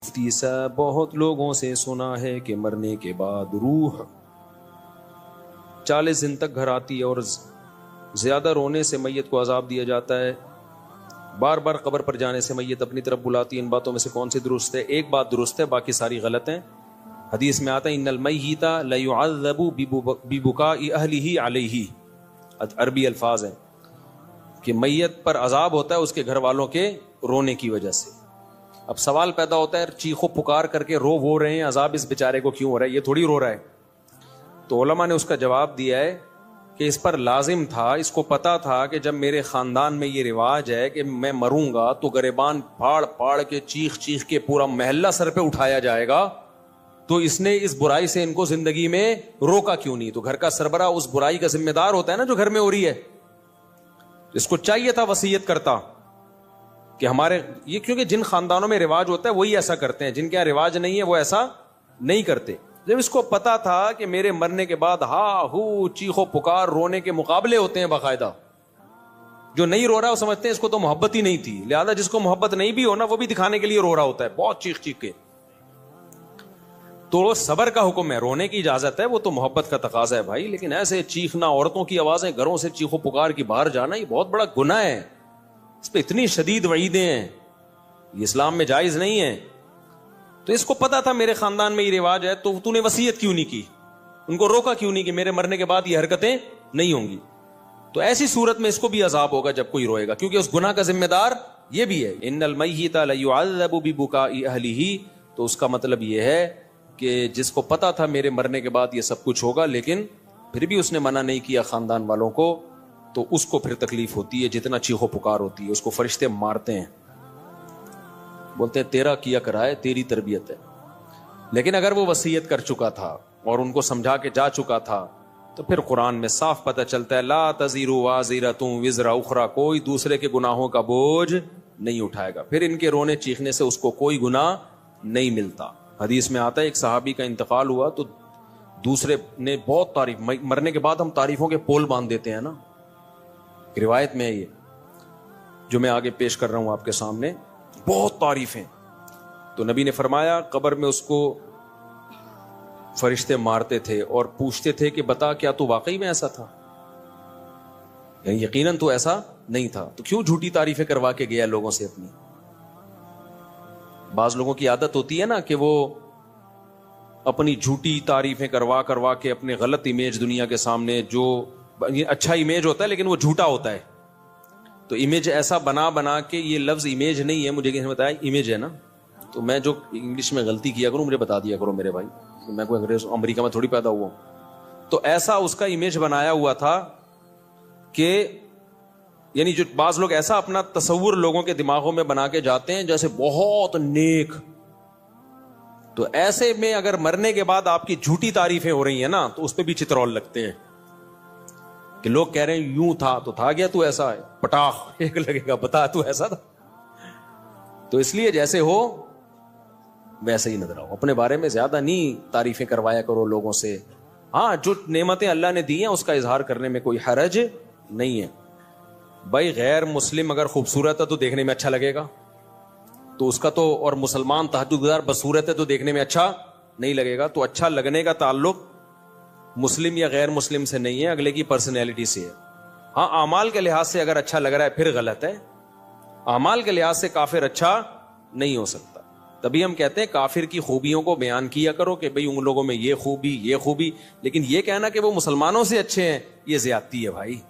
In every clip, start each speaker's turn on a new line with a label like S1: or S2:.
S1: مفتی صاحب بہت لوگوں سے سنا ہے کہ مرنے کے بعد روح 40 دن تک گھر آتی ہے اور زیادہ رونے سے میت کو عذاب دیا جاتا ہے، بار بار قبر پر جانے سے میت اپنی طرف بلاتی ہے، ان باتوں میں سے کون سی درست ہے؟ ایک بات درست ہے، باقی ساری غلط ہیں۔ حدیث میں آتا ہے ان المیت لیعذب ببکاء اہلہ علیہ، عربی الفاظ ہیں کہ میت پر عذاب ہوتا ہے اس کے گھر والوں کے رونے کی وجہ سے۔ اب سوال پیدا ہوتا ہے چیخو پکار کر کے رو وہ رہے ہیں، عذاب اس بیچارے کو کیوں ہو رہا ہے؟ یہ تھوڑی رو رہا ہے۔ تو علماء نے اس کا جواب دیا ہے کہ اس پر لازم تھا، اس کو پتا تھا کہ جب میرے خاندان میں یہ رواج ہے کہ میں مروں گا تو گریبان پھاڑ پھاڑ کے چیخ چیخ کے پورا محلہ سر پہ اٹھایا جائے گا، تو اس نے اس برائی سے ان کو زندگی میں روکا کیوں نہیں؟ تو گھر کا سربراہ اس برائی کا ذمہ دار ہوتا ہے نا جو گھر میں ہو رہی ہے، اس کو چاہیے تھا وصیت کرتا کہ ہمارے یہ، کیونکہ جن خاندانوں میں رواج ہوتا ہے وہی ایسا کرتے ہیں، جن کے یہاں رواج نہیں ہے وہ ایسا نہیں کرتے۔ جب اس کو پتا تھا کہ میرے مرنے کے بعد ہا ہو چیخو پکار رونے کے مقابلے ہوتے ہیں باقاعدہ، جو نہیں رو رہا وہ سمجھتے ہیں اس کو تو محبت ہی نہیں تھی، لہذا جس کو محبت نہیں بھی ہونا وہ بھی دکھانے کے لیے رو رہا ہوتا ہے بہت چیخ چیخ کے۔ تو صبر کا حکم ہے، رونے کی اجازت ہے، وہ تو محبت کا تقاضا ہے بھائی، لیکن ایسے چیخنا، عورتوں کی آوازیں گھروں سے چیخو پکار کی باہر جانا، یہ بہت بڑا گناہ ہے، اس پہ اتنی شدید وعیدیں ہیں، یہ اسلام میں جائز نہیں ہے۔ تو اس کو پتا تھا میرے خاندان میں یہ رواج ہے، تو نے وصیت کیوں نہیں کی؟ ان کو روکا کیوں نہیں کہ میرے مرنے کے بعد یہ حرکتیں نہیں ہوں گی؟ تو ایسی صورت میں اس کو بھی عذاب ہوگا جب کوئی روئے گا، کیونکہ اس گناہ کا ذمہ دار یہ بھی ہے۔ ان المیت لیعذب ببکاء اہلہ، تو اس کا مطلب یہ ہے کہ جس کو پتا تھا میرے مرنے کے بعد یہ سب کچھ ہوگا لیکن پھر بھی اس نے منع نہیں کیا خاندان والوں کو، تو اس کو پھر تکلیف ہوتی ہے، جتنا چیخو پکار ہوتی ہے، اس کو فرشتے مارتے ہیں، بولتے ہیں تیرا کیا کرا ہے، تیری تربیت ہے۔ لیکن اگر وہ وصیت کر چکا تھا اور ان کو سمجھا کے جا چکا تھا تو پھر قرآن میں صاف پتہ چلتا ہے لا تزر وازرۃ وزر اخری، کوئی دوسرے کے گناہوں کا بوجھ نہیں اٹھائے گا، پھر ان کے رونے چیخنے سے اس کو کوئی گناہ نہیں ملتا۔ حدیث میں آتا ہے ایک صحابی کا انتقال ہوا تو دوسرے نے بہت تعریف، مرنے کے بعد ہم تعریفوں کے پول باندھ دیتے ہیں نا، روایت میں ہے یہ جو میں آگے پیش کر رہا ہوں آپ کے سامنے، بہت تعریفیں۔ تو نبی نے فرمایا قبر میں اس کو فرشتے مارتے تھے اور پوچھتے تھے کہ بتا کیا تو واقعی میں ایسا تھا؟ یعنی یقیناً تو ایسا نہیں تھا، تو کیوں جھوٹی تعریفیں کروا کے گیا لوگوں سے اپنی؟ بعض لوگوں کی عادت ہوتی ہے نا کہ وہ اپنی جھوٹی تعریفیں کروا کے اپنے غلط امیج دنیا کے سامنے، جو اچھا امیج ہوتا ہے لیکن وہ جھوٹا ہوتا ہے، تو امیج ایسا بنا کے، یہ لفظ امیج نہیں ہے، مجھے کسی نے بتایا امیج ہے نا، تو میں جو انگلش میں غلطی کیا کروں مجھے بتا دیا کرو میرے بھائی، میں کوئی انگریز امریکہ میں تھوڑی پیدا ہوا ہوں۔ تو ایسا اس کا امیج بنایا ہوا تھا کہ یعنی جو بعض لوگ ایسا اپنا تصور لوگوں کے دماغوں میں بنا کے جاتے ہیں جیسے بہت نیک، تو ایسے میں اگر مرنے کے بعد آپ کی جھوٹی تعریفیں ہو رہی ہیں نا تو اس پہ بھی چترول لگتے ہیں کہ لوگ کہہ رہے ہیں یوں تھا تو تھا گیا، تو ایسا ہے پٹاخ ایک لگے گا، بتا تو ایسا تھا۔ تو اس لیے جیسے ہو ویسے ہی نظر آؤ، اپنے بارے میں زیادہ نہیں تعریفیں کروایا کرو لوگوں سے۔ ہاں جو نعمتیں اللہ نے دی ہیں اس کا اظہار کرنے میں کوئی حرج نہیں ہے بھائی۔ غیر مسلم اگر خوبصورت ہے تو دیکھنے میں اچھا لگے گا، تو اس کا تو، اور مسلمان تہجد گزار بدصورت ہے تو دیکھنے میں اچھا نہیں لگے گا۔ تو اچھا لگنے کا تعلق مسلم یا غیر مسلم سے نہیں ہے، اگلے کی پرسنالٹی سے ہے۔ ہاں اعمال کے لحاظ سے اگر اچھا لگ رہا ہے پھر غلط ہے، اعمال کے لحاظ سے کافر اچھا نہیں ہو سکتا۔ تبھی ہم کہتے ہیں کافر کی خوبیوں کو بیان کیا کرو کہ بھئی ان لوگوں میں یہ خوبی، لیکن یہ کہنا کہ وہ مسلمانوں سے اچھے ہیں یہ زیادتی ہے بھائی۔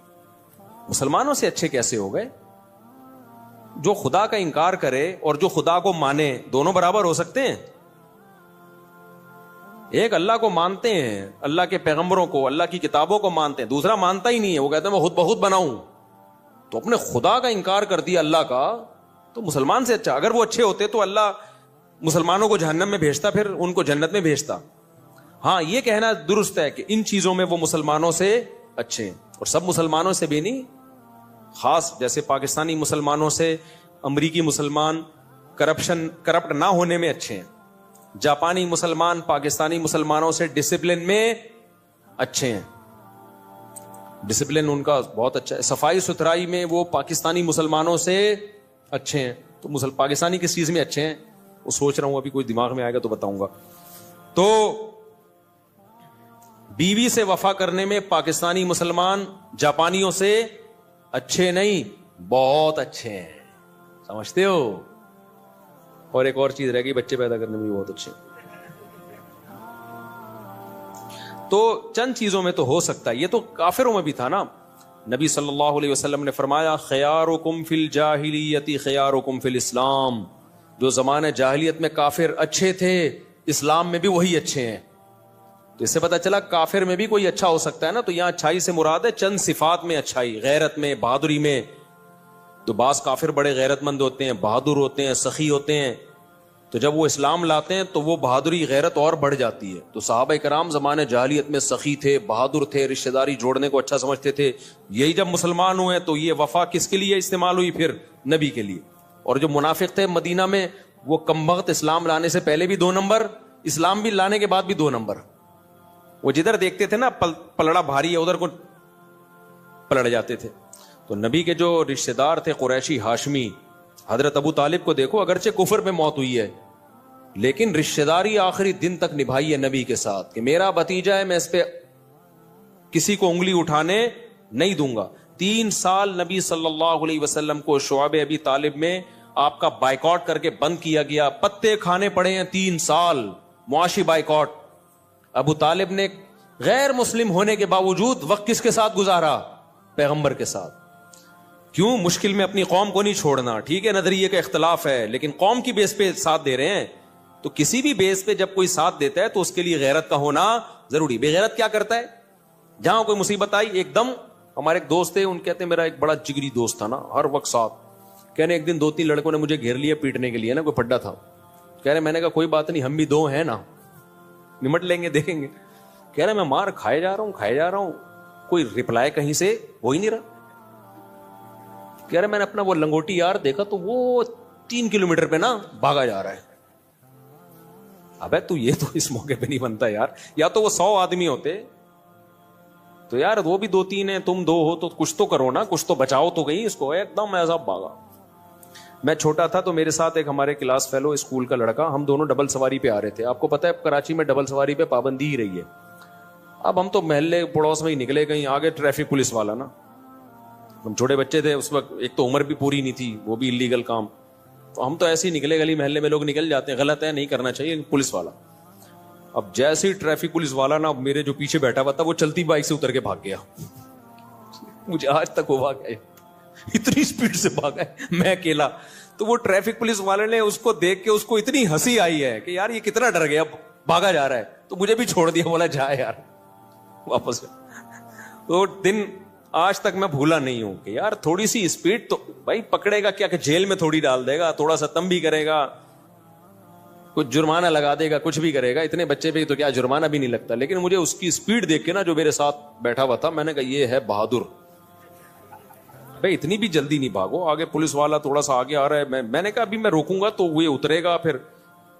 S1: مسلمانوں سے اچھے کیسے ہو گئے؟ جو خدا کا انکار کرے اور جو خدا کو مانے دونوں برابر ہو سکتے ہیں؟ ایک اللہ کو مانتے ہیں، اللہ کے پیغمبروں کو، اللہ کی کتابوں کو مانتے ہیں، دوسرا مانتا ہی نہیں ہے، وہ کہتے ہیں میں خود بخود بناؤں، تو اپنے خدا کا انکار کر دیا اللہ کا، تو مسلمان سے اچھا۔ اگر وہ اچھے ہوتے تو اللہ مسلمانوں کو جہنم میں بھیجتا، پھر ان کو جنت میں بھیجتا۔ ہاں یہ کہنا درست ہے کہ ان چیزوں میں وہ مسلمانوں سے اچھے ہیں، اور سب مسلمانوں سے بھی نہیں، خاص جیسے پاکستانی مسلمانوں سے امریکی مسلمان کرپٹ نہ ہونے میں اچھے ہیں، جاپانی مسلمان پاکستانی مسلمانوں سے ڈسپلن میں اچھے ہیں، ڈسپلن ان کا بہت اچھا ہے، صفائی ستھرائی میں وہ پاکستانی مسلمانوں سے اچھے ہیں۔ تو پاکستانی کس چیز میں اچھے ہیں؟ وہ سوچ رہا ہوں, ابھی کوئی دماغ میں آئے گا تو بتاؤں گا. تو بیوی سے وفا کرنے میں پاکستانی مسلمان جاپانیوں سے اچھے نہیں, بہت اچھے ہیں, سمجھتے ہو. اور ایک اور چیز رہ گئی, بچے پیدا کرنے میں بھی بہت اچھے ہیں. تو چند چیزوں میں تو ہو سکتا ہے, یہ تو کافروں میں بھی تھا نا. نبی صلی اللہ علیہ وسلم نے فرمایا خیارکم فی الجاہلیت خیارکم فی الاسلام. جو زمانے جاہلیت میں کافر اچھے تھے, اسلام میں بھی وہی اچھے ہیں. تو اس سے پتا چلا کافر میں بھی کوئی اچھا ہو سکتا ہے نا. تو یہاں اچھائی سے مراد ہے چند صفات میں اچھائی, غیرت میں, بہادری میں. تو بعض کافر بڑے غیرت مند ہوتے ہیں, بہادر ہوتے ہیں, سخی ہوتے ہیں. تو جب وہ اسلام لاتے ہیں تو وہ بہادری غیرت اور بڑھ جاتی ہے. تو صحابہ کرام زمانے جاہلیت میں سخی تھے, بہادر تھے, رشتہ داری جوڑنے کو اچھا سمجھتے تھے. یہی جب مسلمان ہوئے تو یہ وفا کس کے لیے استعمال ہوئی؟ پھر نبی کے لیے. اور جو منافق تھے مدینہ میں, وہ کمبخت اسلام لانے سے پہلے بھی 2 نمبر, اسلام بھی لانے کے بعد بھی 2 نمبر. وہ جدھر دیکھتے تھے نا پلڑا بھاری ہے ادھر کو پلٹ جاتے تھے. تو نبی کے جو رشتہ دار تھے قریشی ہاشمی, حضرت ابو طالب کو دیکھو, اگرچہ کفر میں موت ہوئی ہے لیکن رشتہ داری آخری دن تک نبھائی ہے نبی کے ساتھ, کہ میرا بھتیجا ہے, میں اس پہ کسی کو انگلی اٹھانے نہیں دوں گا. 3 سال نبی صلی اللہ علیہ وسلم کو شعب ابی طالب میں آپ کا بائیکاٹ کر کے بند کیا گیا, پتے کھانے پڑے ہیں 3 سال, معاشی بائیکاٹ. ابو طالب نے غیر مسلم ہونے کے باوجود وقت کس کے ساتھ گزارا؟ پیغمبر کے ساتھ. کیوں؟ مشکل میں اپنی قوم کو نہیں چھوڑنا. ٹھیک ہے نظریے کا اختلاف ہے لیکن قوم کی بیس پہ ساتھ دے رہے ہیں. تو کسی بھی بیس پہ جب کوئی ساتھ دیتا ہے تو اس کے لیے غیرت کا ہونا ضروری. بے غیرت کیا کرتا ہے؟ جہاں کوئی مصیبت آئی ایک دم, ہمارے ایک دوست تھے, ان کہتے ہیں میرا ایک بڑا جگری دوست تھا نا, ہر وقت ساتھ. کہنے ایک دن 2-3 لڑکوں نے مجھے گھیر لیا پیٹنے کے لیے نا, کوئی پڈا تھا. کہہ رہے میں نے کہا کوئی بات نہیں, ہم بھی 2 ہیں نا, نمٹ لیں گے, دیکھیں گے. کہہ رہے میں مار کھائے جا رہا ہوں, کوئی رپلائی کہیں سے ہو ہی نہیں رہا. کہہ رہے میں نے اپنا وہ لنگوٹی یار دیکھا تو وہ 3 کلومیٹر پہ نا بھاگا جا رہا ہے. ابے تو یہ تو اس موقع پہ نہیں بنتا یار, یا تو وہ 100 آدمی ہوتے تو یار وہ بھی 2-3 ہیں, تم 2 ہو تو کچھ تو کرو نا, کچھ تو بچاؤ تو گئی اس کو. ایک دم ایسا بھاگا. میں چھوٹا تھا تو میرے ساتھ ایک ہمارے کلاس فیلو اسکول کا لڑکا, ہم دونوں ڈبل سواری پہ آ رہے تھے. آپ کو پتا ہے کراچی میں ڈبل سواری پہ پابندی ہی رہی ہے. اب ہم تو محلے پڑوس میں ہی نکلے, کہیں آگے ٹریفک پولیس والا نا, ہم چھوٹے بچے تھے اس وقت, ایک تو عمر بھی پوری نہیں تھی, وہ بھی انلیگل کام. تو ہم تو ایسے ہی نکلے, گلی محلے میں لوگ نکل جاتے ہیں, غلط ہے نہیں کرنا چاہیے. پولیس والا, اب جیسے ہی ٹریفک پولیس والا نا میرے جو پیچھے بیٹھا ہوا تھا وہ چلتی بائک سے اتر کے بھاگ گیا. مجھے آج تک وہ بھاگ گیا, اتنی اسپیڈ سے بھاگا ہے, میں اکیلا. تو وہ ٹریفک پولیس والے نے اس کو دیکھ کے اس کو اتنی ہنسی آئی ہے کہ یار یہ کتنا ڈر گیا, بھاگا جا رہا ہے. تو مجھے بھی چھوڑ دیا, بولا جا یار واپس. تو دن آج تک میں بھولا نہیں ہوں کہ یار تھوڑی سی اسپیڈ تو بھائی پکڑے گا کیا, کہ جیل میں تھوڑی ڈال دے گا, تھوڑا سا تم بھی کرے گا, کچھ جرمانہ لگا دے گا, کچھ بھی کرے گا. اتنے بچے پہ تو کیا جرمانہ بھی نہیں لگتا. لیکن مجھے اس کی اسپیڈ دیکھ کے نا, جو میرے ساتھ بیٹھا ہوا تھا, میں نے کہا یہ ہے بہادر. بھائی اتنی بھی جلدی نہیں بھاگو, آگے پولیس والا تھوڑا سا آگے آ رہا ہے. میں نے کہا ابھی میں روکوں گا تو وہ اترے گا, پھر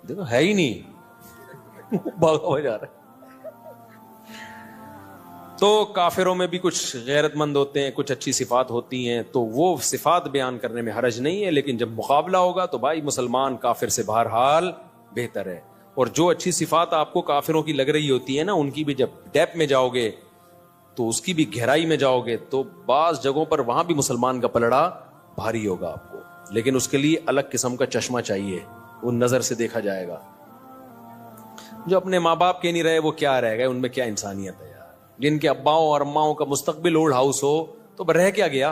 S1: دیکھو ہے ہی نہیں, بھاگا ہوا جا رہا ہے. تو کافروں میں بھی کچھ غیرت مند ہوتے ہیں, کچھ اچھی صفات ہوتی ہیں, تو وہ صفات بیان کرنے میں حرج نہیں ہے. لیکن جب مقابلہ ہوگا تو بھائی مسلمان کافر سے بہرحال بہتر ہے. اور جو اچھی صفات آپ کو کافروں کی لگ رہی ہوتی ہے نا, ان کی بھی جب ڈیپ میں جاؤ گے تو اس کی بھی گہرائی میں جاؤ گے تو بعض جگہوں پر وہاں بھی مسلمان کا پلڑا بھاری ہوگا آپ کو. لیکن اس کے لیے الگ قسم کا چشمہ چاہیے, وہ نظر سے دیکھا جائے گا. جو اپنے ماں باپ کے نہیں رہے وہ کیا رہ گئے, ان میں کیا انسانیت ہے یار. جن کے اباؤں اور اماؤں کا مستقبل اولڈ ہاؤس ہو تو رہ کیا گیا.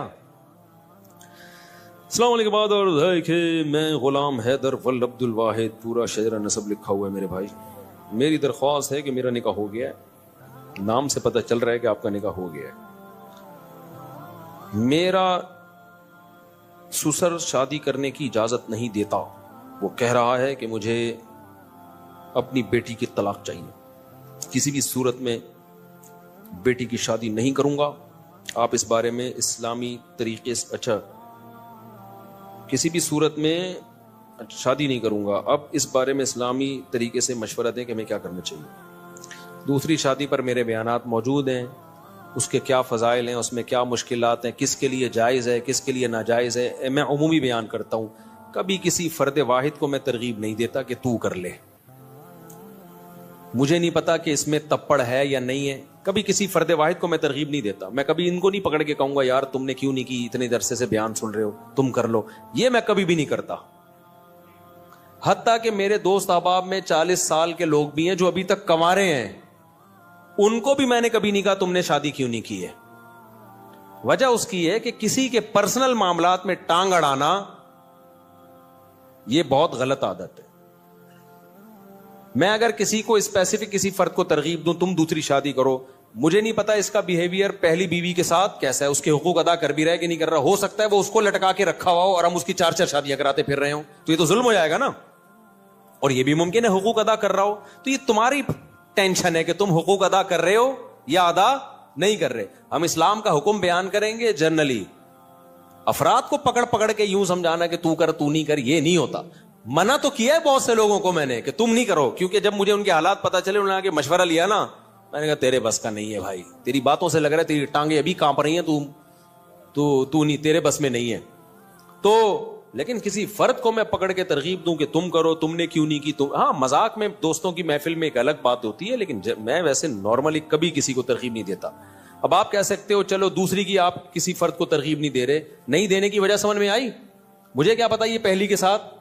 S1: السلام علیکم. بعد اور کہ میں غلام حیدر ول عبد الواحد, پورا شجرہ نسب لکھا ہوا ہے میرے بھائی. میری درخواست ہے کہ میرا نکاح ہو گیا ہے, نام سے پتہ چل رہا ہے کہ آپ کا نکاح ہو گیا ہے. میرا سسر شادی کرنے کی اجازت نہیں دیتا, وہ کہہ رہا ہے کہ مجھے اپنی بیٹی کی طلاق چاہیے, کسی بھی صورت میں بیٹی کی شادی نہیں کروں گا. آپ اس بارے میں اسلامی طریقے سے, اچھا کسی بھی صورت میں شادی نہیں کروں گا, اب اس بارے میں اسلامی طریقے سے مشورہ دیں کہ ہمیں کیا کرنا چاہیے. دوسری شادی پر میرے بیانات موجود ہیں, اس کے کیا فضائل ہیں, اس میں کیا مشکلات ہیں, کس کے لیے جائز ہے کس کے لیے ناجائز ہے. میں عمومی بیان کرتا ہوں کبھی کسی فرد واحد کو میں ترغیب نہیں دیتا کہ تو کر لے. مجھے نہیں پتا کہ اس میں تپڑ ہے یا نہیں ہے. کبھی کسی فرد واحد کو میں ترغیب نہیں دیتا. میں کبھی ان کو نہیں پکڑ کے کہوں گا یار تم نے کیوں نہیں کی, اتنے عرصے سے بیان سن رہے ہو, تم کر لو. یہ میں کبھی بھی نہیں کرتا. حتیٰ کہ میرے دوست احباب میں 40 سال کے لوگ بھی ہیں جو ابھی تک کنوارے ہیں, ان کو بھی میں نے کبھی نہیں کہا تم نے شادی کیوں نہیں کی ہے. وجہ اس کی ہے کہ کسی کے پرسنل معاملات میں ٹانگ اڑانا یہ بہت غلط عادت ہے. میں اگر کسی کو اسپیسیفک کسی فرد کو ترغیب دوں تم دوسری شادی کرو, مجھے نہیں پتا اس کا بیہیویئر پہلی بیوی کے ساتھ کیسا ہے, اس کے حقوق ادا کر بھی رہا ہے کہ نہیں کر رہا. ہو سکتا ہے وہ اس کو لٹکا کے رکھا ہوا ہو اور ہم اس کی 4 شادیاں کراتے پھر رہے ہوں, تو یہ تو ظلم ہو جائے گا نا. اور یہ بھی ممکن ہے حقوق ادا کر رہا ہو, تو یہ تمہاری ٹینشن ہے کہ تم حقوق ادا کر رہے ہو یا ادا نہیں کر رہے. ہم اسلام کا حکم بیان کریں گے جنرلی. افراد کو پکڑ پکڑ کے یوں سمجھانا کہ تو کر تو نہیں کر, یہ نہیں ہوتا. منع تو کیا ہے بہت سے لوگوں کو میں نے کہ تم نہیں کرو, کیونکہ جب مجھے ان کے حالات پتا چلے, انہوں نے آگے مشورہ لیا نا, میں نے کہا تیرے بس کا نہیں ہے بھائی, تیری باتوں سے لگ رہا ہے تیری ٹانگیں ابھی کانپ رہی ہیں, تو نہیں, تیرے بس میں نہیں ہے. تو لیکن کسی فرد کو میں پکڑ کے ترغیب دوں کہ تم کرو, تم نے کیوں نہیں کی, تم, ہاں مذاق میں دوستوں کی محفل میں ایک الگ بات ہوتی ہے, لیکن میں ویسے نارملی کبھی کسی کو ترغیب نہیں دیتا. اب آپ کہہ سکتے ہو چلو دوسری کی آپ کسی فرد کو ترغیب نہیں دے رہے, نہیں دینے کی وجہ سمجھ میں آئی. مجھے کیا پتا یہ پہلی کے ساتھ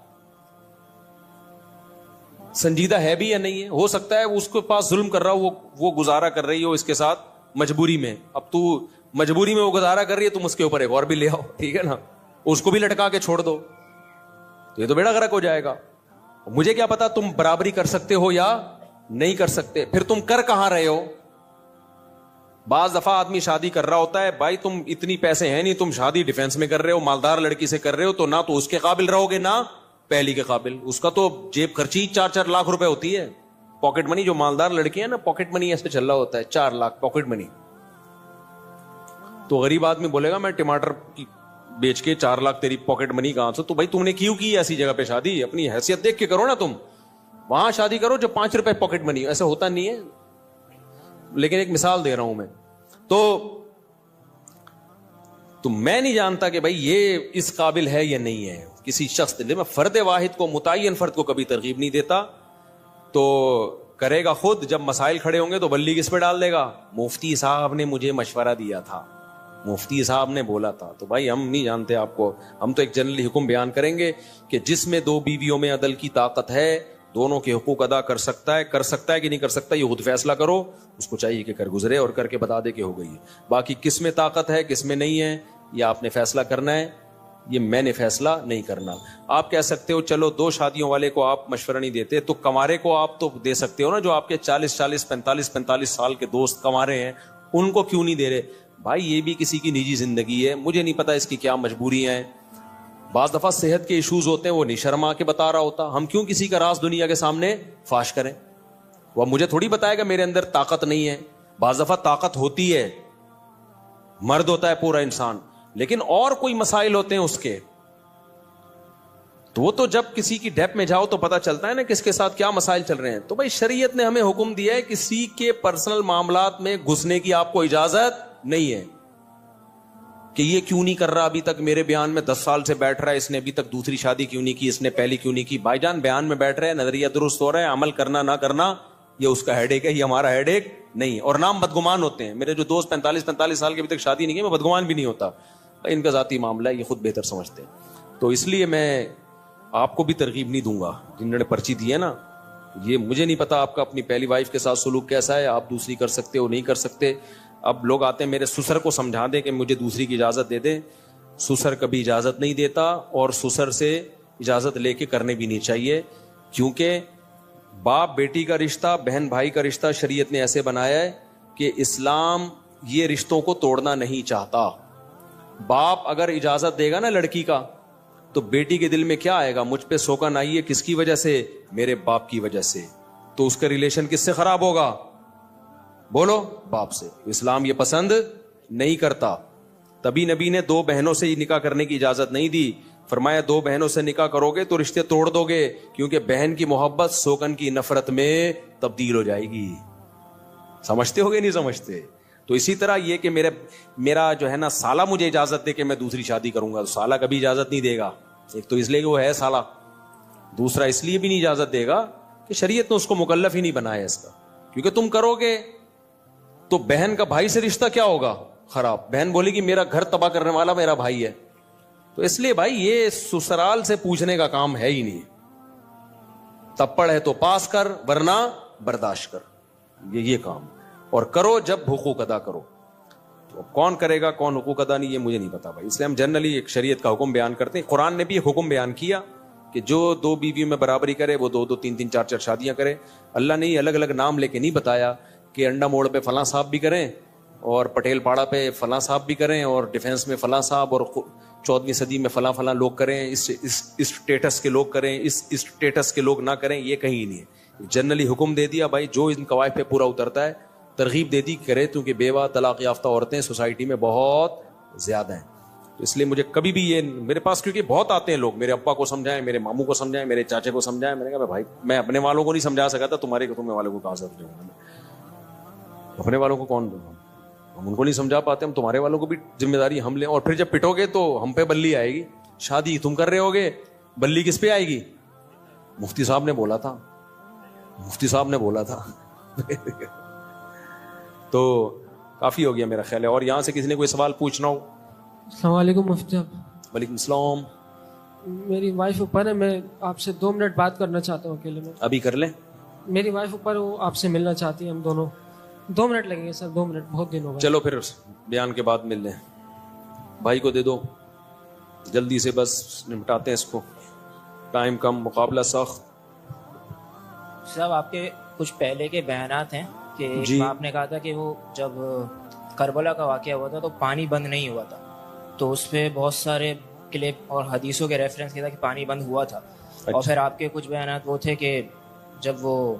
S1: سنجیدہ ہے بھی یا نہیں ہے. ہو سکتا ہے اس کے پاس ظلم کر رہا ہو, وہ گزارا کر رہی ہو اس کے ساتھ مجبوری میں. اب تو مجبوری میں وہ گزارا کر رہی ہے, تم اس کے اوپر ایک اور بھی لے آؤ, ٹھیک ہے نا, اس کو بھی لٹکا کے چھوڑ دو, تو یہ تو بیڑا غرق ہو جائے گا. مجھے کیا پتا تم برابری کر سکتے ہو یا نہیں کر سکتے, پھر تم کر کہاں رہے ہو. بعض دفعہ آدمی شادی کر رہا ہوتا ہے, بھائی تم اتنی پیسے ہیں نہیں, تم شادی ڈیفینس میں کر رہے ہو, مالدار لڑکی سے کر رہے ہو, تو نہ تو اس کے قابل رہو گے نہ پہلی کے قابل. اس کا تو جیب خرچی 4-4 لاکھ روپے ہوتی ہے, پاکٹ منی. جو مالدار لڑکی ہے نا, پاکٹ منی ایسے چل رہا ہوتا ہے, 4 لاکھ پاکٹ منی. تو غریب آدمی بولے گا میں ٹماٹر بیچ کے 4 لاکھ تیری پاکٹ منی کہاں سے. تو بھائی تم نے کیوں کی ایسی جگہ پہ شادی, اپنی حیثیت دیکھ کے کرو نا. تم وہاں شادی کرو جو 5 روپے پاکٹ منی. ایسا ہوتا نہیں ہے, لیکن ایک مثال دے رہا ہوں میں. تو میں نہیں جانتا کہ بھائی یہ اس قابل ہے یا نہیں ہے کسی شخص. میں فرد واحد کو, متعین فرد کو کبھی ترغیب نہیں دیتا. تو کرے گا خود, جب مسائل کھڑے ہوں گے تو بلی کس پہ ڈال دے گا, مفتی صاحب نے مجھے مشورہ دیا تھا, مفتی صاحب نے بولا تھا. تو بھائی ہم نہیں جانتے آپ کو, ہم تو ایک جنرلی حکم بیان کریں گے کہ جس میں 2 بیویوں میں عدل کی طاقت ہے, دونوں کے حقوق ادا کر سکتا ہے کہ نہیں کر سکتا, یہ خود فیصلہ کرو. اس کو چاہیے کہ کر گزرے اور کر کے بتا دے کہ ہو گئی ہے. باقی کس میں طاقت ہے کس میں نہیں ہے, یہ آپ نے فیصلہ کرنا ہے, یہ میں نے فیصلہ نہیں کرنا. آپ کہہ سکتے ہو چلو 2 شادیوں والے کو آپ مشورہ نہیں دیتے, تو کنوارے کو آپ تو دے سکتے ہو نا, جو آپ کے 40 45 سال کے دوست کنوارے ہیں, ان کو کیوں نہیں دے رہے. بھائی یہ بھی کسی کی نجی زندگی ہے, مجھے نہیں پتا اس کی کیا مجبوریاں ہیں. بعض دفعہ صحت کے ایشوز ہوتے ہیں, وہ نہیں شرما کے بتا رہا ہوتا. ہم کیوں کسی کا راز دنیا کے سامنے فاش کریں. وہ مجھے تھوڑی بتائے گا میرے اندر طاقت نہیں ہے. بعض دفعہ طاقت ہوتی ہے, مرد ہوتا ہے پورا انسان, لیکن اور کوئی مسائل ہوتے ہیں اس کے. تو وہ تو جب کسی کی ڈیپ میں جاؤ تو پتا چلتا ہے نا کس کے ساتھ کیا مسائل چل رہے ہیں. تو بھائی شریعت نے ہمیں حکم دیا ہے کسی کے پرسنل معاملات میں گھسنے کی آپ کو اجازت نہیں ہے کہ یہ کیوں نہیں کر رہا ابھی تک, میرے بیان میں 10 سال سے بیٹھ رہا ہے, اس نے ابھی تک دوسری شادی کیوں نہیں کی, اس نے پہلی کیوں نہیں کی. بھائی جان بیان میں بیٹھ رہے ہیں, نظریہ درست ہو رہا ہے, عمل کرنا نہ کرنا یہ اس کا ہیڈ ایک ہے, یہ ہمارا ہیڈ ایک نہیں. اور نام بدگمان ہوتے ہیں. میرے جو دوست 45 سال کے ابھی تک شادی نہیں کی, میں بدگمان بھی نہیں ہوتا. ان کا ذاتی معاملہ ہے, یہ خود بہتر سمجھتے ہیں. تو اس لیے میں آپ کو بھی ترغیب نہیں دوں گا. جنہوں نے پرچی دی ہے نا, یہ مجھے نہیں پتا آپ کا اپنی پہلی وائف کے ساتھ سلوک کیسا ہے, آپ دوسری کر سکتے ہو نہیں کر سکتے. اب لوگ آتے ہیں میرے سسر کو سمجھا دیں کہ مجھے دوسری کی اجازت دے دیں. سسر کبھی اجازت نہیں دیتا, اور سسر سے اجازت لے کے کرنے بھی نہیں چاہیے, کیونکہ باپ بیٹی کا رشتہ, بہن بھائی کا رشتہ شریعت نے ایسے بنایا ہے کہ اسلام یہ رشتوں کو توڑنا نہیں چاہتا. باپ اگر اجازت دے گا نا لڑکی کا, تو بیٹی کے دل میں کیا آئے گا, مجھ پہ سوکن آئی ہے کس کی وجہ سے, میرے باپ کی وجہ سے. تو اس کا ریلیشن کس سے خراب ہوگا, بولو, باپ سے. اسلام یہ پسند نہیں کرتا. تبھی نبی نے 2 بہنوں سے نکاح کرنے کی اجازت نہیں دی. فرمایا 2 بہنوں سے نکاح کرو گے تو رشتے توڑ دو گے, کیونکہ بہن کی محبت سوکن کی نفرت میں تبدیل ہو جائے گی. سمجھتے ہو گے نہیں سمجھتے؟ تو اسی طرح یہ کہ میرا جو ہے نا سالہ مجھے اجازت دے کہ میں دوسری شادی کروں گا, تو سالہ کبھی اجازت نہیں دے گا. ایک تو اس لیے کہ وہ ہے سالہ, دوسرا اس لیے بھی نہیں اجازت دے گا کہ شریعت نے اس کو مکلف ہی نہیں بنایا اس کا, کیونکہ تم کرو گے تو بہن کا بھائی سے رشتہ کیا ہوگا خراب, بہن بولے گی میرا گھر تباہ کرنے والا میرا بھائی ہے. تو اس لیے بھائی یہ سسرال سے پوچھنے کا کام ہے ہی نہیں, تپڑ ہے تو پاس کر ورنہ برداشت کر, یہ کام, اور کرو جب حقوق ادا کرو. تو کون کرے گا کون حقوق ادا نہیں, یہ مجھے نہیں پتا بھائی, اس لیے ہم جنرلی ایک شریعت کا حکم بیان کرتے ہیں. قرآن نے بھی ایک حکم بیان کیا کہ جو 2 بیویوں میں برابری کرے وہ 2 3 4 شادیاں کرے. اللہ نے یہ الگ الگ نام لے کے نہیں بتایا کہ انڈا موڑ پہ فلاں صاحب بھی کریں اور پٹیل پاڑا پہ فلاں صاحب بھی کریں اور ڈیفینس میں فلاں صاحب اور 14ویں صدی میں فلاں فلاں لوگ کریں, اس اسٹیٹس کے لوگ کریں, اس اسٹیٹس کے لوگ نہ کریں, یہ کہیں نہیں ہے. جنرلی حکم دے دیا بھائی جو ان قواعد پہ پورا اترتا ہے, ترغیب دے دی کرے, کیونکہ بیوہ طلاق یافتہ عورتیں سوسائٹی میں بہت زیادہ ہیں. تو اس لیے مجھے کبھی بھی یہ میرے پاس, کیونکہ بہت آتے ہیں لوگ, میرے ابا کو سمجھائیں, میرے ماموں کو سمجھائیں, میرے چاچے کو سمجھائیں. میں نے کہا بھائی میں اپنے والوں کو نہیں سمجھا سکا تھا, تمہارے والوں کو کہاں سے سمجھاؤں گا, اپنے والوں کو کون دوں, ہم ان کو نہیں سمجھا پاتے, ہم تمہارے والوں کو بھی ذمہ داری ہم لیں. اور پھر جب پٹو گے تو ہم پہ بلی آئے گی, شادی تم کر رہے ہوگے, بلی کس پہ آئے گی؟ مفتی صاحب نے بولا تھا, مفتی صاحب نے بولا تھا. تو کافی ہو گیا میرا خیال ہے. اور یہاں سے کسی نے کوئی سوال پوچھنا ہو؟
S2: السلام علیکم مفتی صاحب.
S1: وعلیکم السلام.
S2: میری وائف اوپر ہے, میں آپ سے 2 منٹ بات کرنا چاہتا ہوں اکیلے میں.
S1: ابھی کر لیں.
S2: میری وائف اوپر, وہ آپ سے ملنا چاہتی ہے, ہم دونوں 2 منٹ لگیں گے سر, 2 منٹ, بہت دن ہو گئے.
S1: چلو پھر بیان کے بعد مل لیں. بھائی کو دے دو جلدی سے, بس نمٹاتے ہیں اس کو, ٹائم کم, مقابلہ سخت.
S3: صاحب آپ کے کچھ پہلے کے بیانات ہیں کہ
S1: جی.
S3: آپ نے کہا تھا کہ وہ جب کربلا کا واقعہ ہوا تھا تو پانی بند نہیں ہوا تھا, تو اس پہ بہت سارے کلپ اور حدیثوں کے ریفرنس کیا تھا کہ پانی بند ہوا تھا. اور پھر آپ کے کچھ بیانات وہ تھے کہ جب وہ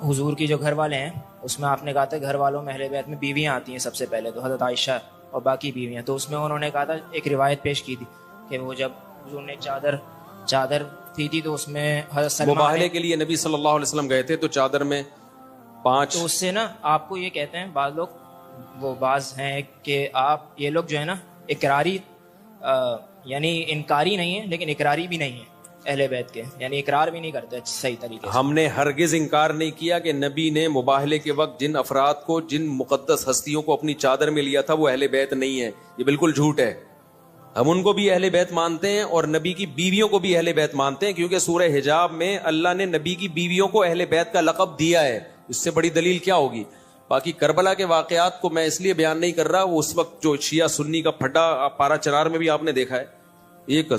S3: حضور کی جو گھر والے ہیں اس میں آپ نے کہا تھا گھر والوں میں اہل بیت میں بیویاں آتی ہیں سب سے پہلے, تو حضرت عائشہ اور باقی بیویاں, تو اس میں انہوں نے کہا تھا ایک روایت پیش کی تھی کہ وہ جب حضور نے چادر تھی تو اس میں حضرت سلمہ
S1: مباہلے کے لیے نبی صلی اللہ علیہ وسلم گئے تھے, تو چادر میں 5,
S3: تو اس سے نا آپ کو یہ کہتے ہیں بعض لوگ, وہ بعض ہیں کہ آپ یہ لوگ جو ہے نا اقراری یعنی انکاری نہیں ہے لیکن اقراری بھی نہیں ہے اہل بیت کے, یعنی اقرار بھی نہیں کرتے صحیح طریقے سے.
S1: ہم نے ہرگز انکار نہیں کیا کہ نبی نے مباہلے کے وقت جن افراد کو, جن مقدس ہستیوں کو اپنی چادر میں لیا تھا وہ اہل بیت نہیں ہے, یہ بالکل جھوٹ ہے. ہم ان کو بھی اہل بیت مانتے ہیں اور نبی کی بیویوں کو بھی اہل بیت مانتے ہیں, کیونکہ سورہ حجاب میں اللہ نے نبی کی بیویوں کو اہل بیت کا لقب دیا ہے. اس سے بڑی دلیل کیا ہوگی؟ باقی کربلا کے واقعات کو میں اس لیے بیان نہیں کر رہا, وہ اس وقت جو شیعہ سنی کا پھڈا پارا چرار میں بھی آپ نے دیکھا ہے, ایک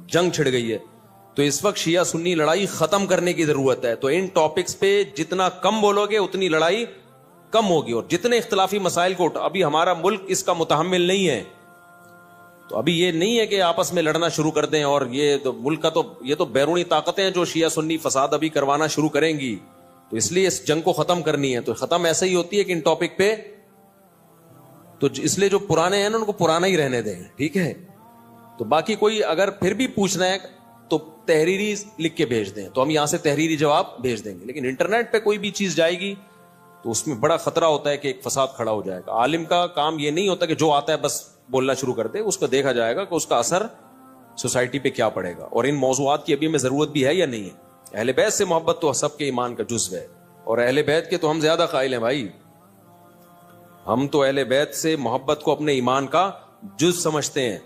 S1: جنگ چھڑ گئی ہے. تو اس وقت شیعہ سنی لڑائی ختم کرنے کی ضرورت ہے. تو ان ٹاپکس پہ جتنا کم بولو گے اتنی لڑائی کم ہوگی, اور جتنے اختلافی مسائل کو, ابھی ہمارا ملک اس کا متحمل نہیں ہے. تو ابھی یہ نہیں ہے کہ آپس میں لڑنا شروع کر دیں, اور یہ تو ملک کا تو یہ تو بیرونی طاقتیں ہیں جو شیعہ سنی فساد ابھی کروانا شروع کریں گی. تو اس لیے اس جنگ کو ختم کرنی ہے. تو ختم ایسا ہی ہوتی ہے کہ ان ٹاپک پہ, تو اس لیے جو پرانے ہیں نا ان کو پرانا ہی رہنے دیں, ٹھیک ہے. تو باقی کوئی اگر پھر بھی پوچھنا ہے تو تحریری لکھ کے بھیج دیں, تو ہم یہاں سے تحریری جواب بھیج دیں گے. لیکن انٹرنیٹ پہ کوئی بھی چیز جائے گی تو اس میں بڑا خطرہ ہوتا ہے کہ ایک فساد کھڑا ہو جائے گا. عالم کا کام یہ نہیں ہوتا کہ جو آتا ہے بس بولنا شروع کر دے, اس کو دیکھا جائے گا کہ اس کا اثر سوسائٹی پہ کیا پڑے گا, اور ان موضوعات کی ابھی ہمیں ضرورت بھی ہے یا نہیں ہے. اہل بیت سے محبت تو سب کے ایمان کا جزو ہے, اور اہل بیت کے تو ہم زیادہ قائل ہیں بھائی. ہم تو اہل بیت سے محبت کو اپنے ایمان کا جز سمجھتے ہیں.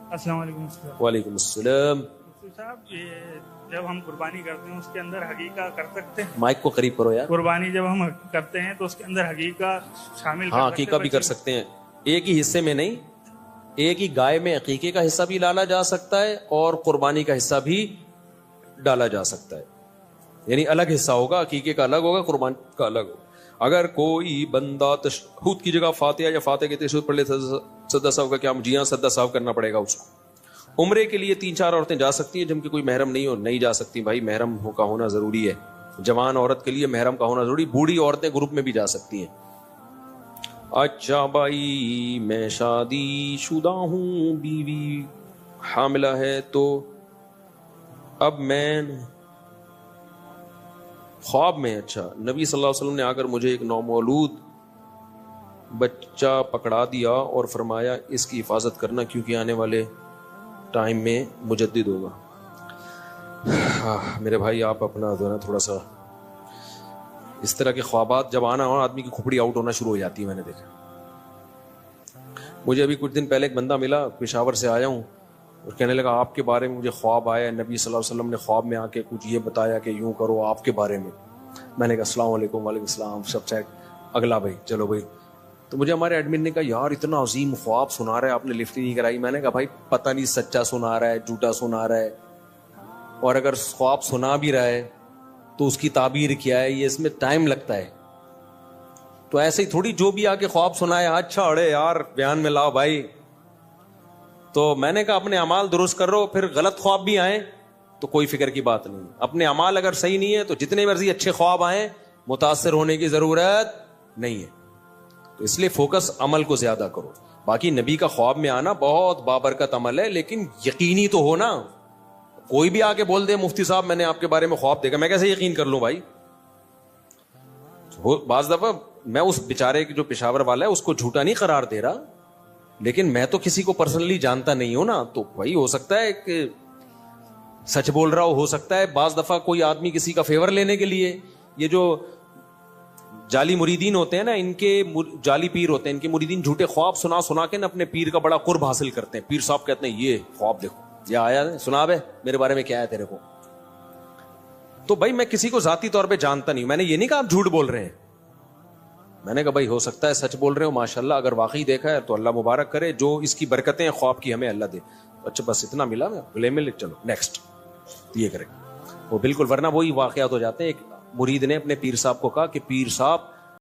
S4: السلام علیکم.
S1: وعلیکم السلام.
S4: صاحب یہ جب ہم قربانی کرتے ہیں اس کے اندر حقیقہ کر سکتے ہیں؟
S1: مائک کو قریب کرو یار.
S4: قربانی جب ہم کرتے ہیں تو اس کے اندر حقیقہ شامل,
S1: ہاں عقیقہ بھی کر سکتے ہیں, ایک ہی حصے میں نہیں. ایک ہی گائے میں عقیقے کا حصہ بھی ڈالا جا سکتا ہے اور قربانی کا حصہ بھی ڈالا جا سکتا ہے. یعنی الگ حصہ ہوگا, عقیقے کا الگ ہوگا, قربانی کا الگ ہوگا. اگر کوئی بندہ تشہد کی جگہ فاتحہ یا فاتحہ کے تشہد پڑھ لے, سدا صاحب کا کیا, جی ہاں سدا صاحب کرنا پڑے گا اس کو. عمرے کے لیے 3-4 عورتیں جا سکتی ہیں جن کی کوئی محرم نہیں ہو, نہیں جا سکتی. بھائی محرم کا ہونا ضروری ہے, جوان عورت کے لیے محرم کا ہونا ضروری. بوڑھی عورتیں گروپ میں بھی جا سکتی ہیں. اچھا بھائی میں شادی شدہ ہوں, بیوی حاملہ ہے, تو اب میں خواب میں, اچھا نبی صلی اللہ علیہ وسلم نے آ کر مجھے ایک نومولود بچہ پکڑا دیا اور فرمایا اس کی حفاظت کرنا کیونکہ آنے والے ٹائم میں مجدد ہوگا. میرے بھائی آپ اپنا جو ہے نا تھوڑا سا اس طرح کے خوابات جب آنا ہو آدمی کی کھوپڑی آؤٹ ہونا شروع ہو جاتی ہے. میں نے دیکھا, مجھے ابھی کچھ دن پہلے ایک بندہ ملا, پشاور سے آیا ہوں, اور کہنے لگا آپ کے بارے میں مجھے خواب آیا, نبی صلی اللہ علیہ وسلم نے خواب میں آ کے کچھ یہ بتایا کہ یوں کرو آپ کے بارے میں. میں نے کہا السلام علیکم. وعلیکم السلام. سب چیک. اگلا بھائی چلو بھائی. تو مجھے ہمارے ایڈمن نے کہا یار اتنا عظیم خواب سنا رہا ہے, آپ نے لفٹ ہی نہیں کرائی. میں نے کہا بھائی پتہ نہیں سچا سنا رہا ہے جھوٹا سنا رہا ہے, اور اگر خواب سنا بھی رہا ہے تو اس کی تعبیر کیا ہے, یہ اس میں ٹائم لگتا ہے. تو ایسے ہی تھوڑی جو بھی آ کے خواب سنائے اچھا اڑے یار بیان میں لاؤ بھائی. تو میں نے کہا اپنے اعمال درست کر رہو, پھر غلط خواب بھی آئیں تو کوئی فکر کی بات نہیں. اپنے اعمال اگر صحیح نہیں ہے تو جتنے مرضی اچھے خواب آئیں متاثر ہونے کی ضرورت نہیں ہے. تو اس لیے فوکس عمل کو زیادہ کرو. باقی نبی کا خواب میں آنا بہت بابرکت عمل ہے, لیکن یقینی تو ہو نا. کوئی بھی آ کے بول دے مفتی صاحب میں نے آپ کے بارے میں خواب دیکھا, میں کیسے یقین کر لوں بھائی. بعض دفعہ میں اس بیچارے جو پشاور والا ہے اس کو جھوٹا نہیں قرار دے رہا, لیکن میں تو کسی کو پرسنلی جانتا نہیں ہوں نا, تو بھائی ہو سکتا ہے کہ سچ بول رہا ہو سکتا ہے بعض دفعہ کوئی آدمی کسی کا فیور لینے کے لیے, یہ جو جعلی مریدین ہوتے ہیں نا, ان کے جعلی پیر ہوتے ہیں, ان کے مریدین جھوٹے خواب سنا سنا کے نا اپنے پیر کا بڑا قرب حاصل کرتے ہیں. پیر صاحب کہتے ہیں یہ خواب دیکھو, یہ آیا سنا بے میرے بارے میں کیا ہے تیرے کو. تو بھائی میں کسی کو ذاتی طور پہ جانتا نہیں, میں نے یہ نہیں کہا آپ جھوٹ بول رہے ہیں. میں نے کہا بھائی ہو سکتا ہے سچ بول رہے ہو, ماشاءاللہ اگر واقعی دیکھا ہے تو اللہ مبارک کرے, جو اس کی برکتیں ہیں خواب کی ہمیں اللہ دے. اچھا بس اتنا ملا, میں گلے میں چلو نیکسٹ یہ کریں. وہ بالکل, ورنہ وہی واقعات ہو جاتے ہیں. ایک مرید نے اپنے پیر صاحب کو کہا کہ پیر صاحب